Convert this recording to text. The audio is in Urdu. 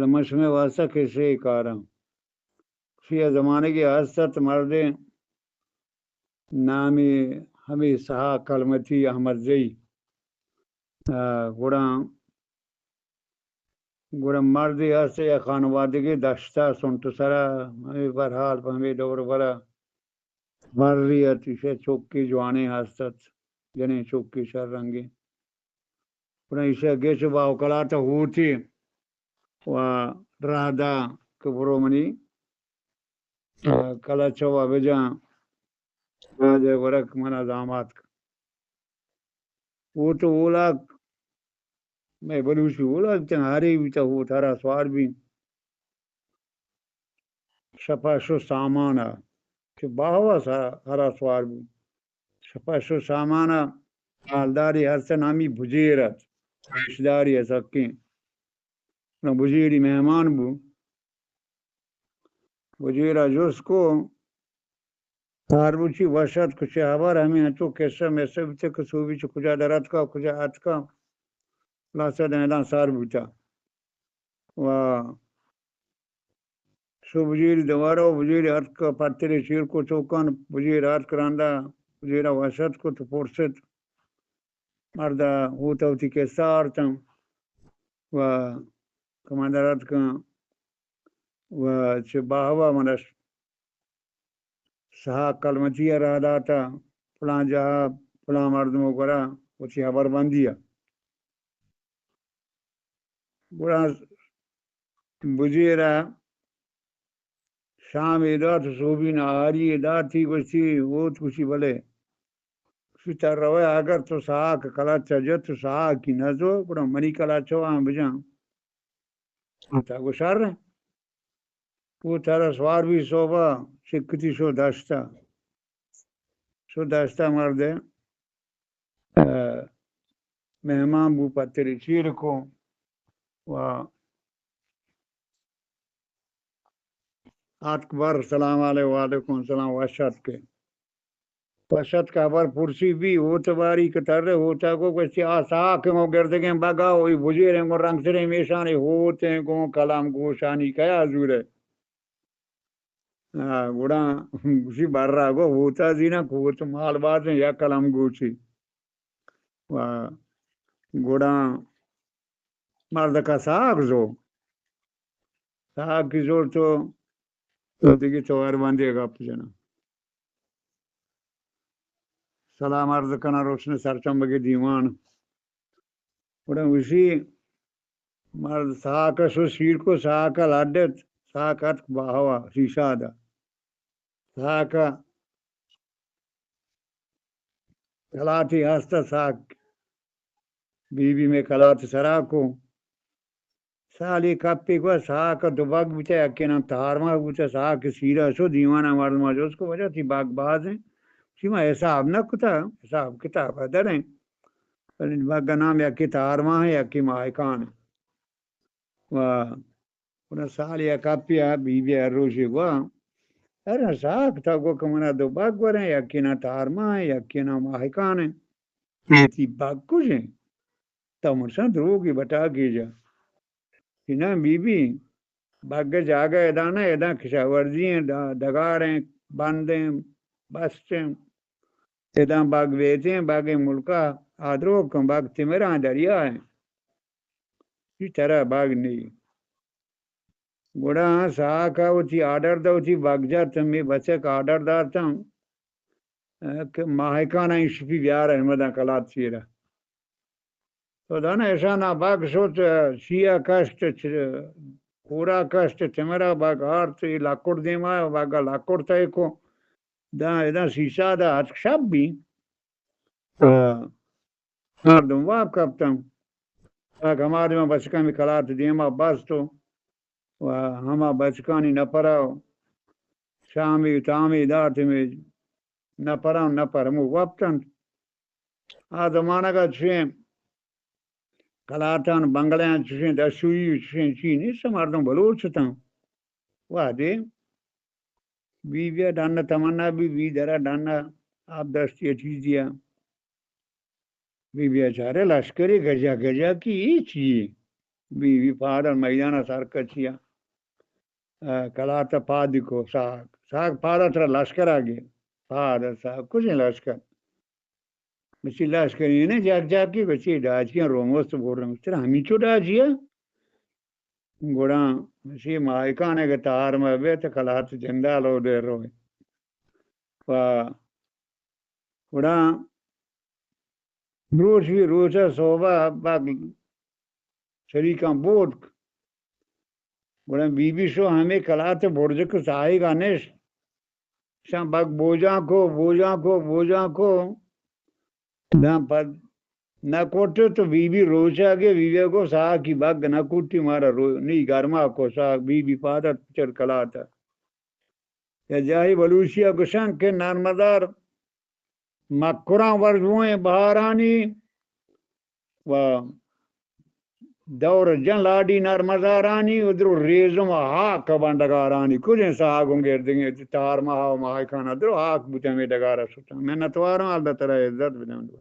مشم واسطہ کیسے کارم شیعہ زمانے کی حسرت مرد نامی ہمیں سہا کلمتی احمد زئی گوڑا مرد ہستے یا خانوادگی دشتا سنتو سرا ہمیں برحال ہمیں دور برا مریت اسے چوکی جوانے حسرت یعنی چوکی شر رنگی پنہ اسے گیچو باو کلاتا ہوتی و رادا کبرو منی کلا چوا بجان راجے ورک منا دامات وہ تو اولا میں بلوشی اولا تنہاری بھی تا ہو تارا سوار بھی شپا شو سامانا کہ باہوا ہرا سوار بھی شپا شو سامانا حالداری ہرسا نامی بجیرت رشداری ہے سکیں نہ بجیری مہمان بو بجیرہ جس کو تاربوچی وشت کچھ حبار ہمیں ہنچو کیسا میسا بیتے کسو بیچ کجا درات کا کجا ہاتھ کا لاسا دہدان سار بوتا و سو بجیر دوارا بجیر ہاتھ کا پاتری شیر کو چوکان بجیر ہاتھ کراندہ بجیرہ وشت کو تو پورست مردہ ہوتا ہوتی کیسا آرتا و کماندرات کا و چه باہوا منش سہا کلمتی رہ داتا فلان جہاں فلان مردموں کرا اچھی خبر بندیا بڑا بجیرہ شام ادات صوبی نہاری ادات تھی کچھ وہ کچھ بلے سوچا روے اگر تو سہا کلا چجت تو سہا کی نزو بڑا منی کلا چوہاں بجاں تا گشار رہے وہ تارا سوار بھی صوبہ شکتی شو داشتا مرد مہمان بو پتری چیر کو و اکبر سلام علیہ وعلیکم السلام وشت کے وشت کا بر پرسی بھی ہو تباری کتر رہے ہوتا کو کسی آساک مو گردگیں بگا ہوئی بجیریں کو رنگ سرے میشانی ہوتے ہیں کو کلام گوشانی کیا حضور ہے گوڑا گوشی بر رہا گو ہوتا دینا کوت مال بات ہے یا کلام گوشی گوڑا مرد کا ساک زو ساک کی زور تو دیکھی توار باندھے گا جنا سلام عرض کنا روشن سرچم بگی دیوان گوڑا اسی مرد ساک سو شیر کو ساک لڈت ساک ات باہوا شیشا دا ساک کلاتی ہستا ساک بی بی میں کلات سرا کو سالی کپی کو ساک دباگ بچا یقینا تارما بچا ساک سیرا سو دیوانا مرد ماجو اس کو وجہ تھی باغ باز ہیں سیما حساب نہ کتا حساب کتاب ادر ہیں باغ کا نام یا کی تارما ہے یا کی مائکان ہے انہیں سال یا کپی ہے بی بی روشی کو ارے ساک تھا کو کمنا دو باغ ورے یا کی نا تارما ہے یا کی نا مائکان ہے تھی باغ کچھ ہیں تو مرسان درو کی بتا کی جا نا بی بی باغ جاگا ادانا ادا کشا ورزی ہیں دگار ہیں باندیں بستے ادا باغ بیتے ہیں باغ ملکہ آدرو کم باغ تمرا دریا ہے اس طرح باغ نہیں گوڑا ساکا ہوتی آڈر دا ہوتی باغ جا تمہیں بچے کا آڈر دارتا ہوں کہ ماہکانا شپی بیار احمدہ کلات سیرہ تو دانا ایسا نا باغ سوچ شیعہ کشت پورا کشت تمرا باغ آرت لاکوڑ دیما باغا لاکوڑ تا ایکو دا ایدا سیسا دا ہاتھ شب بھی مردم واب کبتا باغ ہمارے میں بچکا میں کلات دیما باستو و ہما بچکانی نپراو شامی تامی دارت میں نپراو نپرمو وابتن آدمانا کا چھوئیں کلاتان بنگلیاں چھوئیں دشوئی چھوئیں چینی سماردم بلوچتا وادے بی بیا ڈانا تمنا بی درہ ڈانا آپ دستی چیزیا بی بیا چارے لشکری گجا گجا کی چیئے بیوی فادر میدانا سارکچیا کلاتا پادکو ساگ فادر ترا لشکر آگے فادر صاحب کچھ نہیں لشکر بچی لشکر یہ نہیں جاگ کی بچی ڈاجیاں روموس تو بول رہے ہیں ترا ہمیں چو ڈاجیا گوڑا بچی مائکانے کے تار میں بیت کلاتا جندہ لو دے روئے گوڑا روشا صوبہ باقی شریکاں بود گوڑا بی بی شو ہمیں کلاتا برجک سائی گا نیش شام باق بوجاں کو دام پد نہ کوٹے تو بی بی روشا کے بی بی کو سا کی باگ نہ کوٹی مارا رو نہیں گرما کو سا بی بی پادا چر کلاتا یا جاہی بلوشیا کو شان کے نارمدار مکران ورزویں بہارانی و دور جن لاڈی نارمدارانی ادھر ریزم ہاک بندگارانی کجیں ساگوں گردیں تار مہاو مہائی کھانا درو ہاک بوتے میں ڈگارا سوتا میں نتوارا اللہ تعالی عزت بدن دو